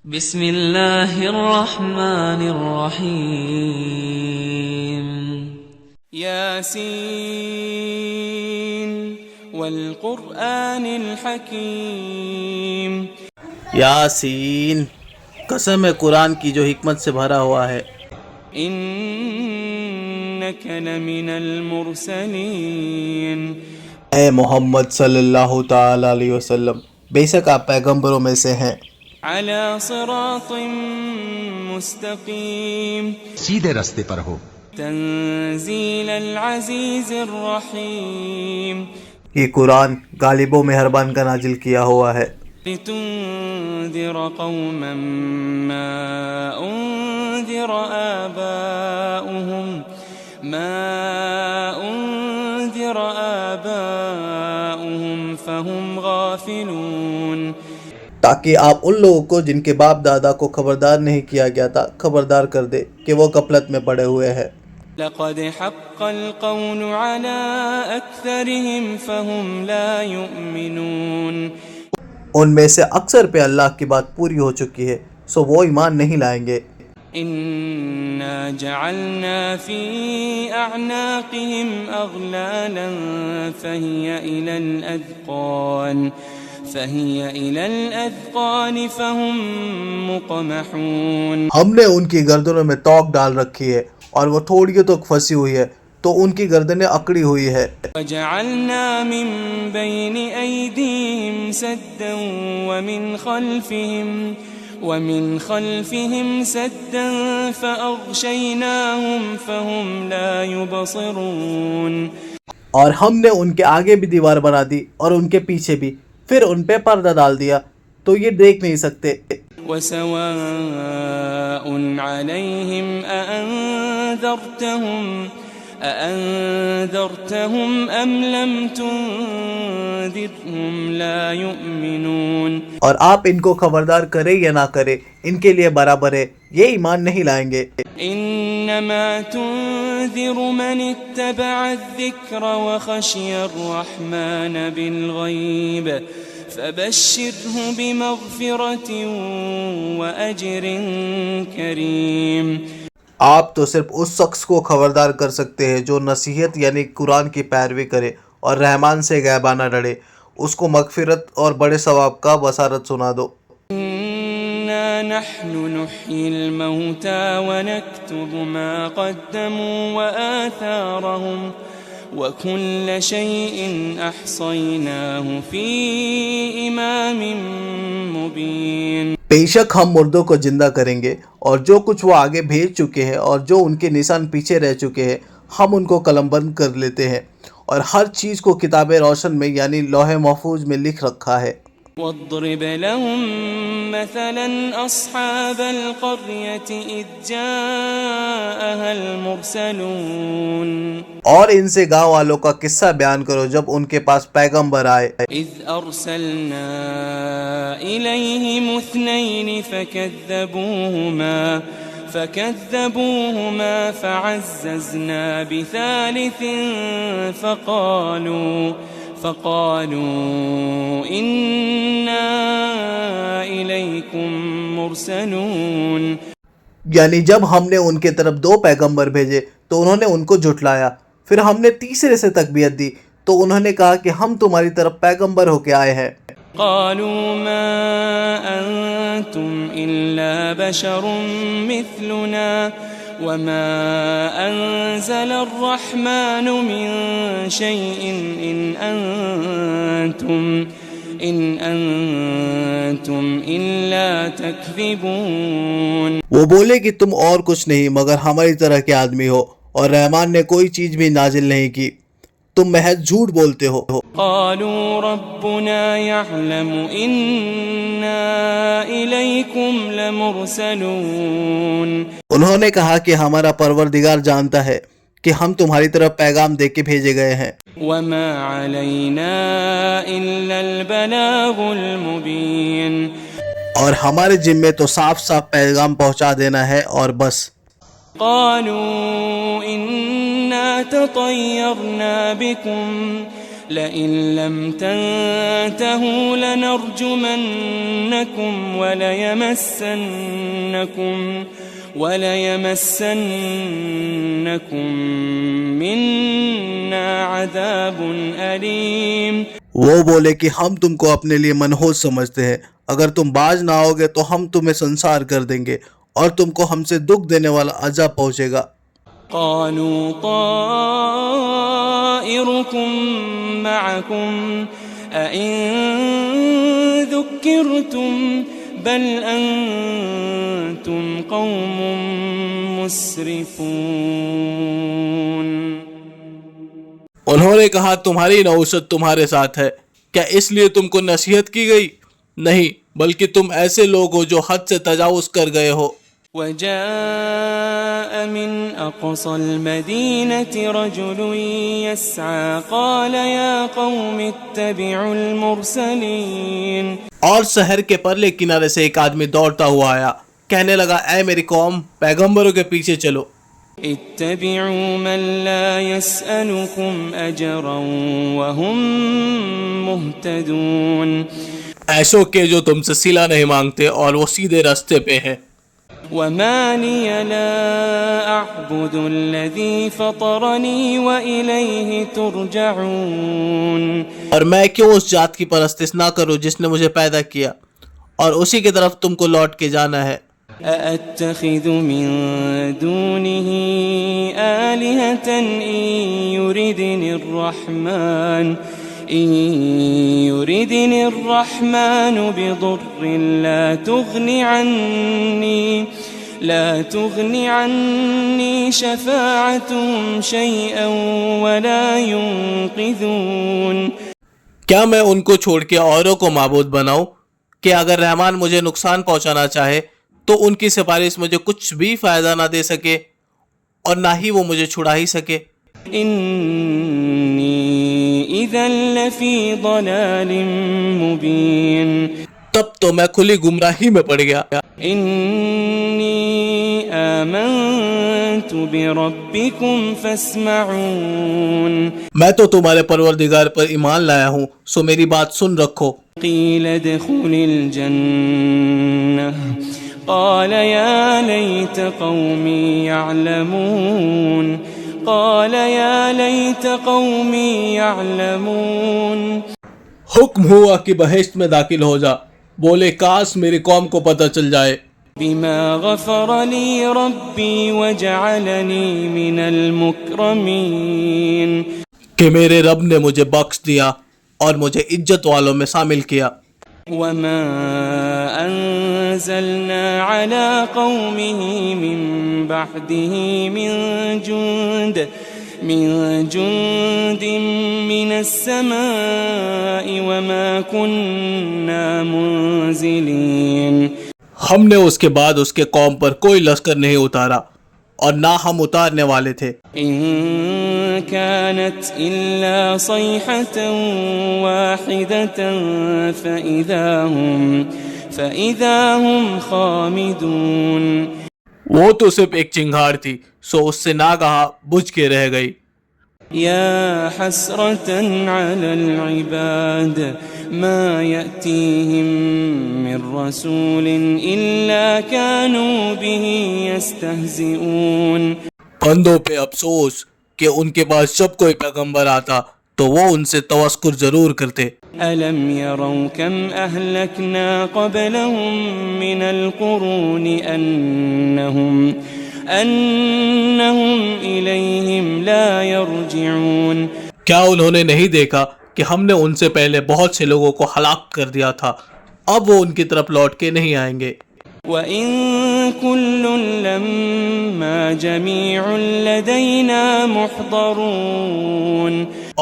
بسم اللہ الرحمن الرحیم یاسین والقرآن الحکیم. یاسین، قسم ہے قرآن کی جو حکمت سے بھرا ہوا ہے. انک لمن المرسلین. اے محمد صلی اللہ تعالی علیہ وسلم، بے شک آپ پیغمبروں میں سے ہیں. علی صراط مستقیم. سیدھے راستے پر ہو. تنزیل العزیز الرحیم. یہ قرآن غالب و مہربان کا نازل کیا ہوا ہے. لتنذر قوما ما انذر آباؤهم فهم غافلون. تاکہ آپ ان لوگوں کو جن کے باپ دادا کو خبردار نہیں کیا گیا تھا خبردار کر دے کہ وہ غفلت میں پڑے ہوئے ہیں. لقد حق القول على اکثرهم فهم لا يؤمنون. ان میں سے اکثر پہ اللہ کی بات پوری ہو چکی ہے، سو وہ ایمان نہیں لائیں گے. انا جعلنا في اعناقهم اغلالا فهي الى الاذقان فهم مقمحون. ہم نے ان کی گردنوں میں توق ڈال رکھی ہے اور وہ تھوڑی تک پھنسی ہوئی ہے تو ان کی گردنیں اکڑی ہوئی ہے. وجعلنا من بين ايديهم سدا ومن خلفهم سدا فاغشيناهم فهم لا يبصرون. اور ہم نے ان کے آگے بھی دیوار بنا دی اور ان کے پیچھے بھی، پھر ان پہ پردہ ڈال دیا تو یہ دیکھ نہیں سکتے. وسواء عليهم أأنذرتهم أم لم تنذرهم لا يؤمنون. اور آپ ان کو خبردار کرے یا نہ کرے ان کے لیے برابر ہے، یہ ایمان نہیں لائیں گے. انما تنذر من اتبع الذکر وخشی الرحمن بالغیب فبشره بمغفرة وأجر کریم. آپ تو صرف اس شخص کو خبردار کر سکتے ہیں جو نصیحت یعنی قرآن کی پیروی کرے اور رحمان سے غیبانہ ڈرے، اس کو مغفرت اور بڑے ثواب کا بشارت سنا دو. انا نحن نحيي الموتى ونكتب ما قدموا وآثارهم وكل شيء احصيناه في امام مبين. بے شک ہم مردوں کو زندہ کریں گے اور جو کچھ وہ آگے بھیج چکے ہیں اور جو ان کے نشان پیچھے رہ چکے ہیں ہم ان کو قلم بند کر لیتے ہیں اور ہر چیز کو کتاب روشن میں یعنی لوح محفوظ میں لکھ رکھا ہے. واضرب لهم مثلا اصحاب القرية اذ جاءها المرسلون. اور ان سے گاؤں والوں کا قصہ بیان کرو جب ان کے پاس پیغمبر آئے. اذ ارسلنا الیہم اثنین فكذبوهما فعززنا بثالث فقالوا إنا إليكم مرسلون. یعنی جب ہم نے ان کے طرف 2 پیغمبر بھیجے تو انہوں نے ان کو جھٹلایا، پھر ہم نے تیسرے سے تکبیت دی تو انہوں نے کہا کہ ہم تمہاری طرف پیغمبر ہو کے آئے ہیں. قالوا ما أنتم إلا بشر مثلنا وما أنزل الرحمن من شيء إن أنتم إلا تكذبون. وہ بولے کہ تم اور کچھ نہیں مگر ہماری طرح کے آدمی ہو اور رحمان نے کوئی چیز بھی نازل نہیں کی، تم محض جھوٹ بولتے ہو. قالوا ربنا يعلم إنا إليكم لمرسلون. انہوں نے کہا کہ ہمارا پروردگار جانتا ہے کہ ہم تمہاری طرف پیغام دے کے بھیجے گئے ہیں. وما علينا إلا البلاغ المبين. اور ہمارے ذمے تو صاف صاف پیغام پہنچا دینا ہے اور بس. قالوا إنا تطيرنا بكم لئن لم تنتهوا لنرجمنكم وليمسنكم منا عذاب أليم. وہ بولے کہ ہم تم کو اپنے لیے منحوس سمجھتے ہیں، اگر تم باز نہ ہوگے تو ہم تمہیں سنسار کر دیں گے اور تم کو ہم سے دکھ دینے والا عذاب پہنچے گا. قالوا طائركم معكم أئن ذكرتم بل أنتم قوم مسرفون. انہوں نے کہا تمہاری نحوست تمہارے ساتھ ہے، کیا اس لیے تم کو نصیحت کی گئی؟ نہیں، بلکہ تم ایسے لوگ ہو جو حد سے تجاوز کر گئے ہو. وجاء من أقصى المدينة رجل يسعى قال يا قوم اتبعوا المرسلين. اور شہر کے پرلے کنارے سے ایک آدمی دوڑتا ہوا آیا، کہنے لگا اے میری قوم، پیغمبروں کے پیچھے چلو. اتبعوا من لا يسألكم أجرا وهم مهتدون. ایسو کے جو تم سے صلہ نہیں مانگتے اور وہ سیدھے راستے پہ ہیں. وما لي لا أعبد الذي فطرني وإليه ترجعون. اور میں کیوں اس ذات کی پرستش نہ کروں جس نے مجھے پیدا کیا اور اسی کی طرف تم کو لوٹ کے جانا ہے. أأتخذ من دونه آلهة إن يردني الرحمن بضر لا تغني عني شفاعتهم شيئا ولا ينقذون. کیا میں ان کو چھوڑ کے اوروں کو معبود بناؤں کہ اگر رحمان مجھے نقصان پہنچانا چاہے تو ان کی سفارش مجھے کچھ بھی فائدہ نہ دے سکے اور نہ ہی وہ مجھے چھڑا ہی سکے. انی اذا لفی ضلال مبین. تب تو میں کھلی گمراہی میں پڑ گیا. انی آمنت بربکم فاسمعون. میں تو تمہارے پروردگار پر ایمان لایا ہوں، سو میری بات سن رکھو. قیل ادخل الجنہ قال یا لیت قومی یعلمون. حکم ہوا کہ بہشت میں داخل ہو جا. بولے کاش میری قوم کو پتہ چل جائے. بما غفر لی ربی وجعلنی من المکرمین. کہ میرے رب نے مجھے بخش دیا اور مجھے عزت والوں میں شامل کیا. وما انزلنا على قومه من بعده من جند من السماء وما كنا منزلين. ہم نے اس کے بعد اس کے قوم پر کوئی لشکر نہیں اتارا اور نہ ہم اتارنے والے تھے. ان كانت الا صيحة واحدة فإذا هم خامدون. وہ تو صرف ایک چنگھاڑ تھی، سو اس سے ناگہاں بجھ کے رہ گئی. یا حسرة على العباد ما يأتيهم من رسول إلا كانوا به يستهزئون. بندوں پہ افسوس کہ ان کے پاس جب کوئی پیغمبر آتا تو وہ ان سے تمسخر ضرور کرتے. ألم يروا كم أهلكنا قبلهم من القرون أنهم إليهم لا يرجعون. کیا انہوں نے نہیں دیکھا کہ ہم نے ان سے پہلے بہت سے لوگوں کو ہلاک کر دیا تھا، اب وہ ان کی طرف لوٹ کے نہیں آئیں گے. وَإِن كُلٌّ لَمَّا جَمِيعٌ لَدَيْنَا مُحْضَرُونَ.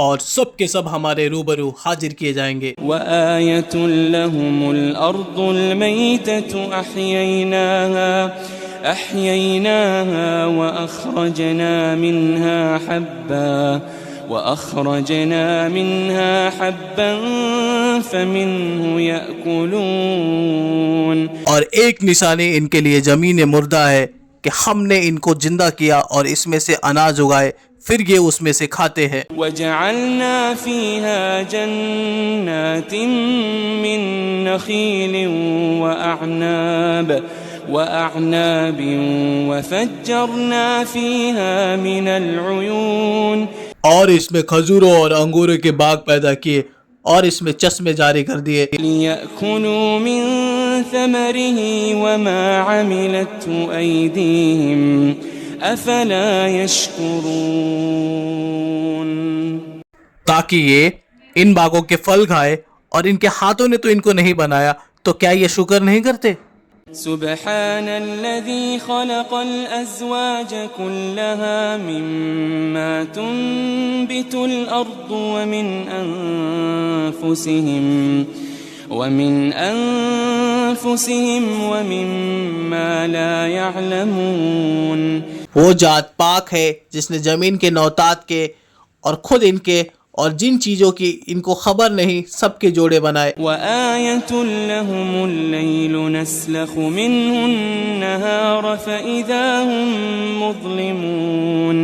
اور سب کے سب ہمارے روبرو حاضر کیے جائیں گے. وَآيَةٌ لَهُمُ الْأَرْضُ الْمَيْتَةُ أَحْيَيْنَاهَا وَأَخْرَجْنَا مِنْهَا حَبًّا فَمِنْهُ يَأْكُلُونَ. اور ایک نشانی ان کے لیے زمین مردہ ہے کہ ہم نے ان کو زندہ کیا اور اس میں سے اناج اگائے، پھر یہ اس میں سے کھاتے ہیں۔ وَجَعَلْنَا فِيهَا جَنَّاتٍ مِّن نَخِيلٍ وَأَعْنَابٍ وَفَجَّرْنَا فِيهَا مِنَ الْعُيُونِ، اور اس میں کھجوروں اور انگوروں کے باغ پیدا کیے اور اس میں چشمے جاری کر دیے، لِيَأْكُلُوا مِن ثَمَرِهِ وَمَا عَمِلَتْهُ أَيْدِيهِمْ أَفَلَا يَشْكُرُونَ، تاکہ یہ ان باغوں کے پھل کھائے اور ان کے ہاتھوں نے تو ان کو نہیں بنایا، تو کیا یہ شکر نہیں کرتے؟ سبحان الذي خلق الأزواج كلها مما تنبت الأرض ومن أنفسهم ومما لا يعلمون، وہ ذات پاک ہے جس نے زمین کے نوتات کے اور خود ان کے اور جن چیزوں کی ان کو خبر نہیں سب کے جوڑے بنائے۔ وَآيَةٌ لَهُمُ اللَّيْلُ نَسْلَخُ مِنْهُ النَّهَارَ فَإِذَا هُمْ مُظْلِمُونَ،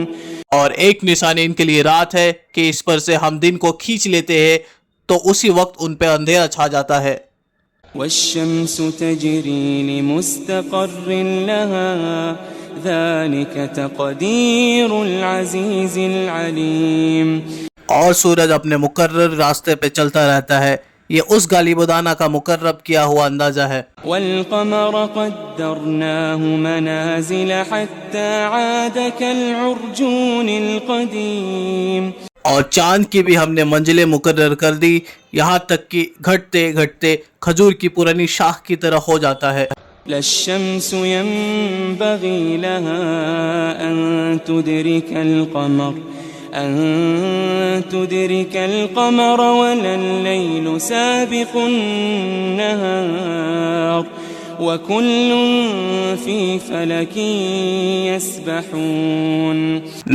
اور ایک نشانی ان کے لیے رات ہے کہ اس پر سے ہم دن کو کھینچ لیتے ہیں تو اسی وقت ان پہ اندھیرا چھا جاتا ہے۔ وَالشَّمْسُ تَجْرِي لِمُسْتَقَرٍّ لَهَا ذَلِكَ تَقْدِيرُ الْعَزِيزِ الْعَلِيمِ، اور سورج اپنے مقرر راستے پہ چلتا رہتا ہے، یہ اس غالب و دانا کا مقرب کیا ہوا اندازہ ہے۔ وَالْقَمَرَ قَدَّرْنَاهُ مَنَازِلَ حَتَّى عَادَ كَالْعُرْجُونِ الْقَدِيمِ، اور چاند کی بھی ہم نے منزلیں مقرر کر دی، یہاں تک کہ گھٹتے گھٹتے کھجور کی پرانی شاخ کی طرح ہو جاتا ہے۔ لَا الشَّمْسُ يَنبَغِي لَهَا أَن تُدْرِكَ الْقَمَرَ وَلَا اللَّيْلُ سَابِقُ النَّهَارِ وَكُلٌّ فِي فَلَكٍ يَسْبَحُونَ،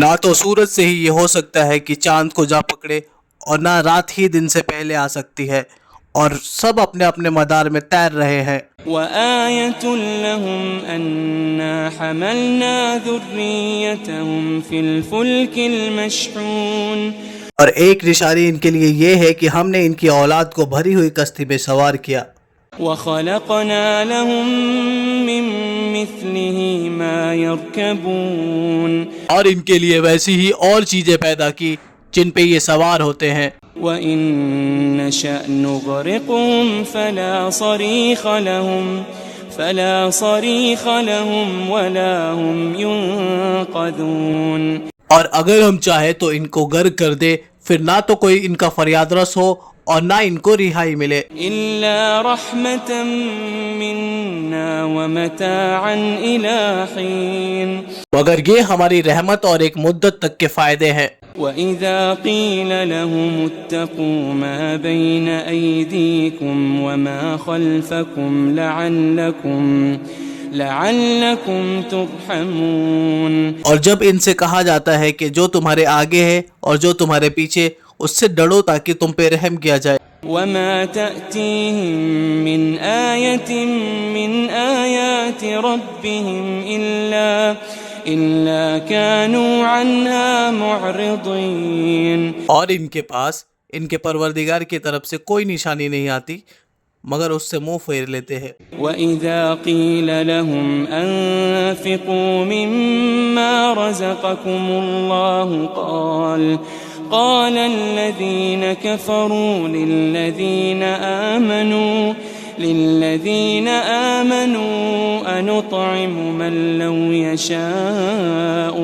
نہ تو سورج سے ہی یہ ہو سکتا ہے کہ چاند کو جا پکڑے اور نہ رات ہی دن سے پہلے آ سکتی ہے، اور سب اپنے اپنے مدار میں تیر رہے ہیں۔ وَآيَةٌ لَهُمْ أَنَّا حَمَلْنَا ذُرِّيَّتَهُمْ فِي الْفُلْكِ الْمَشْحُونِ، اور ایک نشانی ان کے لیے یہ ہے کہ ہم نے ان کی اولاد کو بھری ہوئی کشتی میں سوار کیا۔ وَخَلَقْنَا لَهُم مِّن مِّثْلِهِ مَا يَرْكَبُونَ، اور ان کے لیے ویسی ہی اور چیزیں پیدا کی جن پہ یہ سوار ہوتے ہیں۔ وَإِن نَّشَأْ نُغْرِقْهُمْ فَلَا صَرِيخَ لَهُمْ وَلَا هُمْ يُنقَذُونَ، اور اگر ہم چاہے تو ان کو غرق کر دے، پھر نہ تو کوئی ان کا فریاد رس ہو اور نہ ان کو رہائی ملے۔ إِلَّا رَحْمَةً مِّنَّا وَمَتَاعًا إِلَىٰ حِينٍ، مگر یہ ہماری رحمت اور ایک مدت تک کے فائدے ہیں۔ وَإِذَا قِيلَ لَهُمُ اتَّقُوا مَا بَيْنَ أَيْدِيكُمْ وَمَا خَلْفَكُمْ لَعَلَّكُمْ تُرْحَمُونَ، اور جب ان سے کہا جاتا ہے کہ جو تمہارے آگے ہے اور جو تمہارے پیچھے، اس سے ڈرو تاکہ تم پہ رحم کیا جائے۔ وَمَا تَأْتِيهِم مِّنْ آيَةٍ مِّنْ آيَاتِ رَبِّهِمْ إِلَّا كَانُوا عَنْهَا مُعْرِضِينَ، اور ان کے پاس ان کے پروردگار کی طرف سے کوئی نشانی نہیں آتی مگر اس سے منہ پھیر لیتے ہیں۔ وَإِذَا قِيلَ لَهُمْ أَنفِقُوا مِمَّا رَزَقَكُمُ اللَّهُ قَالَ الَّذِينَ كَفَرُوا لِلَّذِينَ آمَنُوا أَنُطْعِمُ مَن لَّوْ يَشَاءُ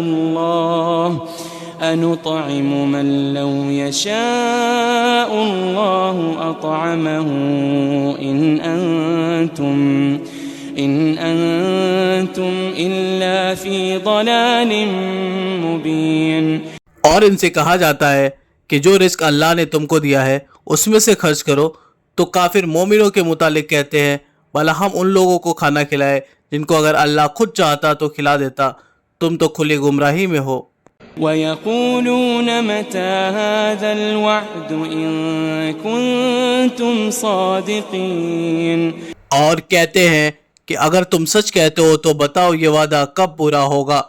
اللَّهُ أَطْعَمَهُ إِنْ أَنْتُمْ إِلَّا فِي ضَلَالٍ مُّبِينٍ، اور ان سے کہا جاتا ہے کہ جو رزق اللہ نے تم کو دیا ہے اس میں سے خرچ کرو، تو کافر مومنوں کے متعلق کہتے ہیں بھلا ہم ان لوگوں کو کھانا کھلائے جن کو اگر اللہ خود چاہتا تو کھلا دیتا، تم تو کھلی گمراہی میں ہو۔ وَيَقُولُونَ مَتَىٰ هَٰذَا الْوَعْدُ إِن كُنتُمْ صَادِقِينَ، اور کہتے ہیں کہ اگر تم سچ کہتے ہو تو بتاؤ یہ وعدہ کب پورا ہوگا۔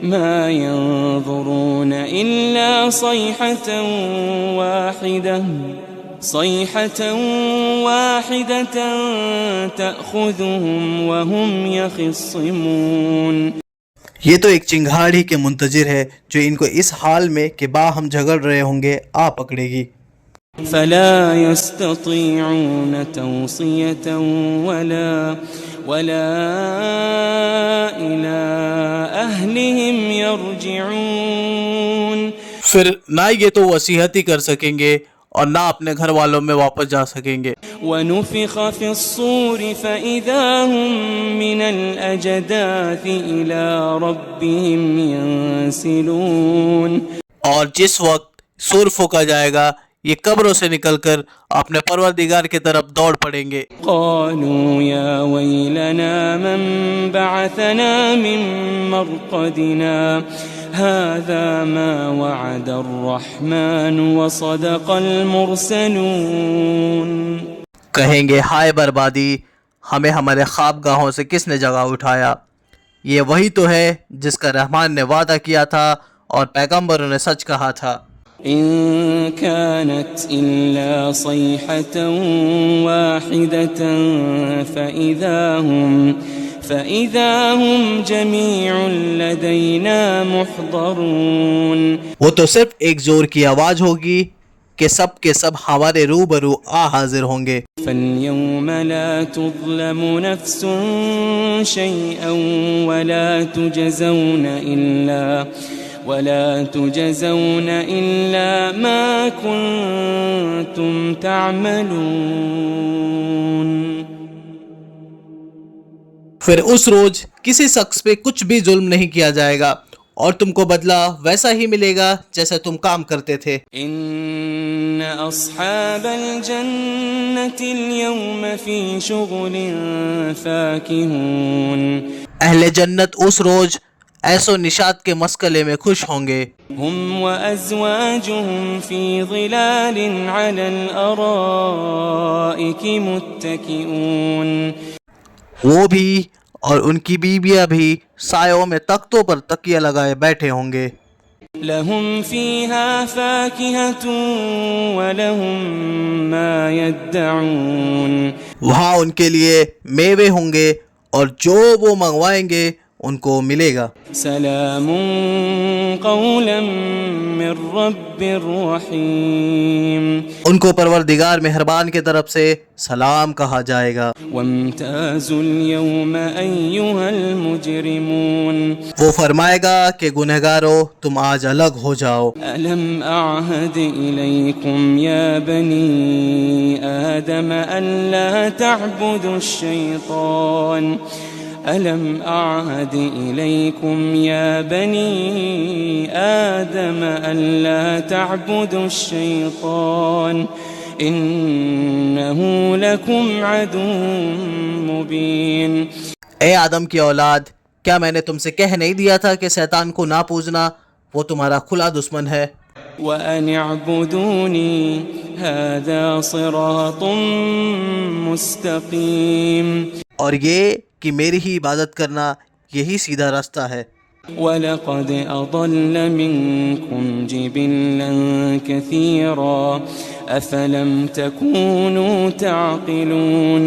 ما ينظرون إلا صيحة واحدة تأخذهم وهم يخصمون. یہ تو ایک چنگھاڑ ہی کے منتظر ہے جو ان کو اس حال میں کہ باہم جھگڑ رہے ہوں گے آ پکڑے گی. فلا يستطيعون توصية ولا إلى أهلهم يرجعون. پھر نہ یہ تو وصیت ہی کر سکیں گے اور نہ اپنے گھر والوں میں واپس جا سکیں گے. ونفخ في الصور فإذا هم من الأجداث إلى ربهم ينسلون. اور جس وقت سور پھونکا جائے گا یہ قبروں سے نکل کر اپنے پروردگار کی طرف دوڑ پڑیں گے. قالوا يا ويلنا من بعثنا من مرقدنا هذا ما وعد الرحمن وصدق المرسلون. کہیں گے ہائے بربادی، ہمیں ہمارے خواب گاہوں سے کس نے جگہ اٹھایا، یہ وہی تو ہے جس کا رحمان نے وعدہ کیا تھا اور پیغمبروں نے سچ کہا تھا. إن كانت إلا صيحة واحدة فإذا هم جميع لدينا محضرون. وہ تو صرف ایک زور کی آواز ہوگی کہ سب کے سب ہمارے روبرو حاضر ہوں گے. فاليوم لا تظلم نفس شيئا ولا تجزون إلا ما كنتم تعملون. پھر اس روز کسی شخص پہ کچھ بھی ظلم نہیں کیا جائے گا اور تم کو بدلہ ویسا ہی ملے گا جیسے تم کام کرتے تھے. ان اصحاب الجنة اليوم في شغل فاكهون. اہل جنت اس روز ایسو نشاط کے مسکلے میں خوش ہوں گے. هم وازواجهم في ظلال على الارائك متكئون. وہ بھی اور ان کی بیویاں بھی سایوں میں تختوں پر تکیہ لگائے بیٹھے ہوں گے. لهم فيها فاكهة ولهم ما يدعون. وہاں ان کے لیے میوے ہوں گے اور جو وہ منگوائیں گے ان کو ملے گا. سلام قولا من رب رحیم. ان کو پروردگار مہربان کی طرف سے سلام کہا جائے گا. وامتازوا اليوم ایھا المجرمون. وہ فرمائے گا کہ گنہگارو تم آج الگ ہو جاؤ. الم اعہد الیکم یا بنی آدم الا تعبدوا الشیطان. ألم أعهد إليكم يا بني آدم ألا تعبدوا الشيطان إنه لكم عدو مبين. اے آدم کی اولاد، کیا میں نے تم سے کہہ نہیں دیا تھا کہ شیطان کو نہ پوجنا، وہ تمہارا کھلا دشمن ہے. وأن اعبدوني هذا صراط مستقيم. اور یہ کہ میری ہی عبادت کرنا یہی سیدھا راستہ ہے. وَلَقَدْ أَضَلَّ مِنْكُمْ جِبِلًّا كَثِيرًا أَفَلَمْ تَكُونُوا تَعْقِلُونَ.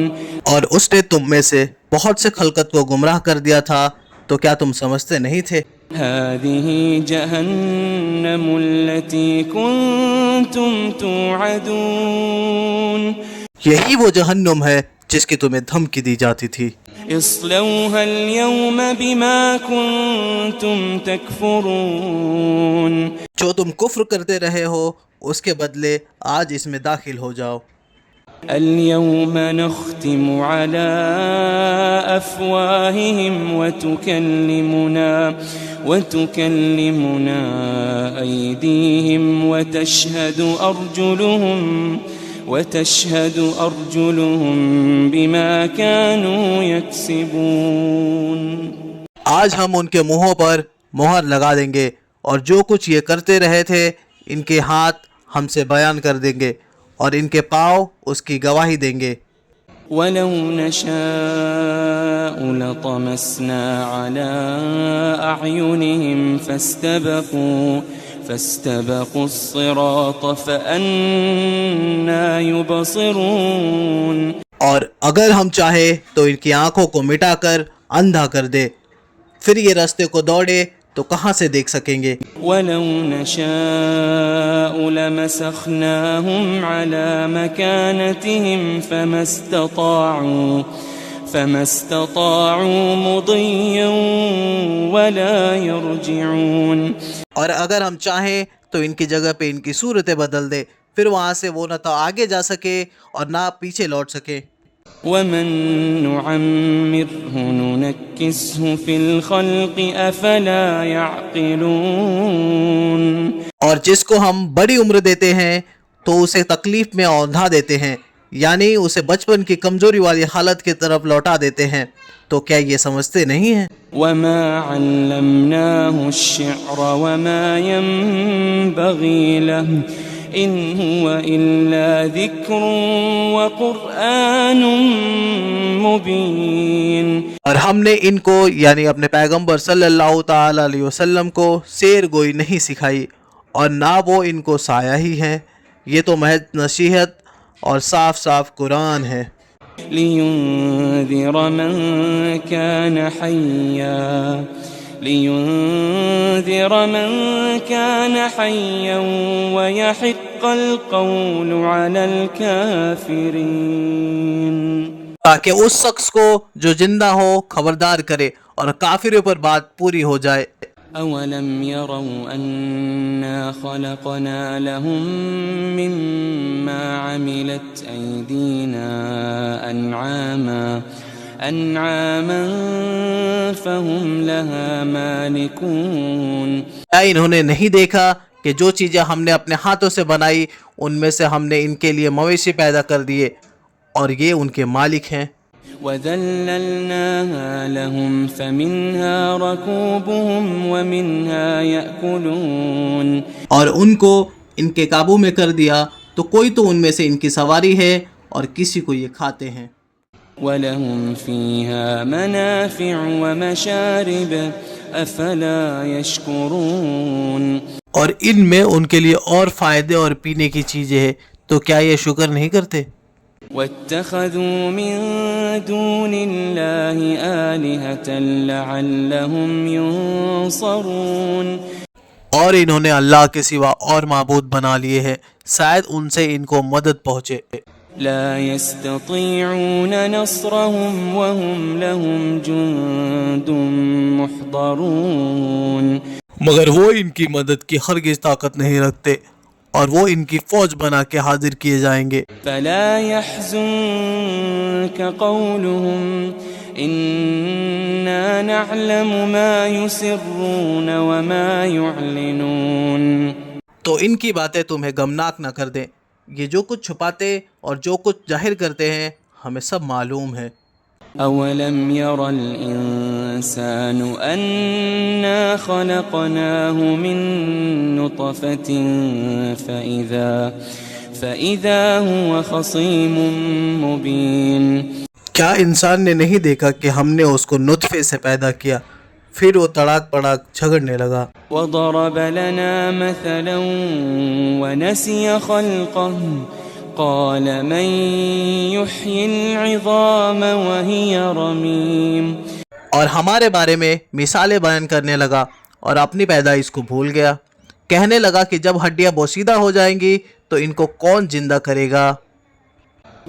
اور اس نے تم میں سے بہت سے خلقت کو گمراہ کر دیا تھا، تو کیا تم سمجھتے نہیں تھے؟ هَذِهِ جَهَنَّمُ الَّتِي كُنْتُمْ تُوعَدُونَ. یہی وہ جہنم ہے جس کی تمہیں دھمکی دی جاتی تھی. اصلوها اليوم بما كنتم تكفرون. جو تم کفر کرتے رہے ہو اس کے بدلے آج اس میں داخل ہو جاؤ. اليوم نختم على أفواههم وتكلمنا أيديهم وتشهد أرجلهم بما كانوا يكسبون. آج ہم ان کے منہوں پر مہر لگا دیں گے اور جو کچھ یہ کرتے رہے تھے ان کے ہاتھ ہم سے بیان کر دیں گے اور ان کے پاؤں اس کی گواہی دیں گے. ولو نشاء لطمسنا على أعينهم فاستبقوا الصراط فأنى يبصرون. اور اگر ہم چاہے تو ان کی آنکھوں کو مٹا کر اندھا کر دے، پھر یہ راستے کو دوڑے تو کہاں سے دیکھ سکیں گے. ولو نشاء لمسخناهم على مكانتهم فما استطاعوا مضيا ولا يرجعون. اور اگر ہم چاہیں تو ان کی جگہ پہ ان کی صورتیں بدل دے، پھر وہاں سے وہ نہ تو آگے جا سکے اور نہ پیچھے لوٹ سکے. ومن نعمره ننكسه في الخلق افلا يعقلون. اور جس کو ہم بڑی عمر دیتے ہیں تو اسے تکلیف میں اوندھا دیتے ہیں، یعنی اسے بچپن کی کمزوری والی حالت کی طرف لوٹا دیتے ہیں. تو کیا یہ سمجھتے نہیں ہیں؟ وما علمناه الشعر وما ينبغي له ان هو الا ذکر وقرآن مبین. اور ہم نے ان کو یعنی اپنے پیغمبر صلی اللہ تعالی علیہ وسلم کو شعر گوئی نہیں سکھائی، اور نہ وہ ان کو سایہ ہی ہے، یہ تو محض نصیحت اور صاف صاف قرآن ہے. لينذر من كان حيا ويحق القول على الكافرين. تاکہ اس شخص کو جو زندہ ہو خبردار کرے اور کافروں پر بات پوری ہو جائے. اولم يروا انا خلقنا لهم مما عملت ايدينا انعاما فهم لها مالكون. کیا انہوں نے نہیں دیکھا کہ جو چیزیں ہم نے اپنے ہاتھوں سے بنائی ان میں سے ہم نے ان کے لیے مویشی پیدا کر دیے اور یہ ان کے مالک ہیں. وَذَلَّلْنَاهَا لَهُمْ فَمِنْهَا رَكُوبُهُمْ وَمِنْهَا يَأْكُلُونَ. اور ان کو ان کے قابو میں کر دیا تو کوئی تو ان میں سے ان کی سواری ہے اور کسی کو یہ کھاتے ہیں. وَلَهُمْ فِيهَا مَنَافِعُ وَمَشَارِبُ أَفَلَا يَشْكُرُونَ. اور ان میں ان کے لیے اور فائدے اور پینے کی چیزیں ہیں، تو کیا یہ شکر نہیں کرتے؟ وَاتَّخَذُوا مِن دُونِ اللَّهِ آلِهَةً لَعَلَّهُمْ يُنصَرُونَ. اور انہوں نے اللہ کے سوا اور معبود بنا لیے ہیں، شاید ان سے ان کو مدد پہنچے. لا يستطيعون نصرهم وهم لهم جند محضرون. مگر وہ ان کی مدد کی ہرگز طاقت نہیں رکھتے اور وہ ان کی فوج بنا کے حاضر کیے جائیں گے. فلا يحزنك قولهم إنا نعلم ما يسرون وما يعلنون. تو ان کی باتیں تمہیں غمناک نہ کر دیں، یہ جو کچھ چھپاتے اور جو کچھ ظاہر کرتے ہیں ہمیں سب معلوم ہے. اولم ير الانسان انا خلقناه من نطفة فاذا هو خصيم مبين. کیا انسان نے نہیں دیکھا کہ ہم نے اس کو نطفے سے پیدا کیا، پھر وہ تڑاک پڑاک جھگڑنے لگا. وضرب لنا مثلا ونسي خلقه قال من يحيي العظام وهي رميم. اور ہمارے بارے میں مثالیں بیان کرنے لگا اور اپنی پیدائش کو بھول گیا. کہنے لگا کہ جب ہڈیاں بوسیدہ ہو جائیں گی تو ان کو کون زندہ کرے گا؟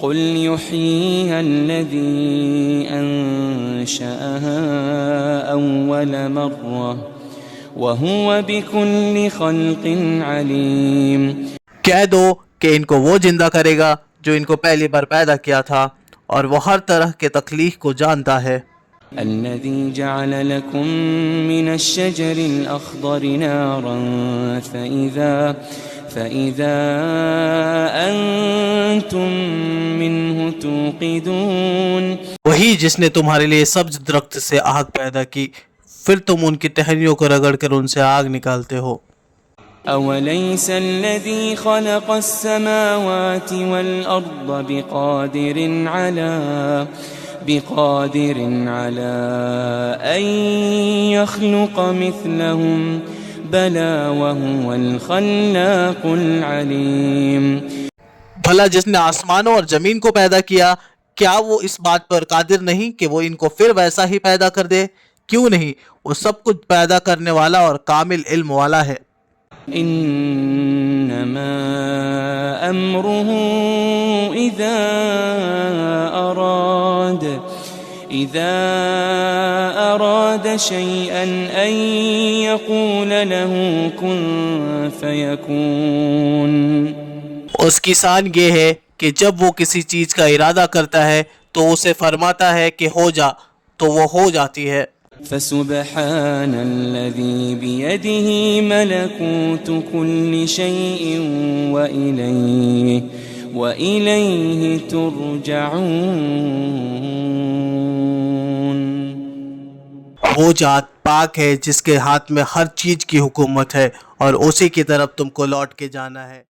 قل يحييها الذي أنشأها أول مرة وهو بكل خلق عليم. کہہ دو کہ ان کو وہ زندہ کرے گا جو ان کو پہلی بار پیدا کیا تھا اور وہ ہر طرح کے تخلیق کو جانتا ہے. الذي جعل لكم من الشجر الأخضر نارا فإذا أنتم منه توقدون. وہی جس نے تمہارے لیے سبز درخت سے آگ پیدا کی، پھر تم ان کی ٹہنیوں کو رگڑ کر ان سے آگ نکالتے ہو. أوليس الذي خلق السماوات والأرض بقادر على أن يخلق مثلهم بلى وهو الخلاق العليم. بھلا جس نے آسمانوں اور زمین کو پیدا کیا، کیا وہ اس بات پر قادر نہیں کہ وہ ان کو پھر ویسا ہی پیدا کر دے؟ کیوں نہیں، وہ سب کچھ پیدا کرنے والا اور کامل علم والا ہے. انما امره اذا اراد شيئا ان يقول له كن فيكون. اس کی شان یہ ہے کہ جب وہ کسی چیز کا ارادہ کرتا ہے تو اسے فرماتا ہے کہ ہو جا، تو وہ ہو جاتی ہے. فسبحان الذي بيده ملكوت كل شيء وإليه ترجعون. وہ ذات پاک ہے جس کے ہاتھ میں ہر چیز کی حکومت ہے اور اسی کی طرف تم کو لوٹ کے جانا ہے.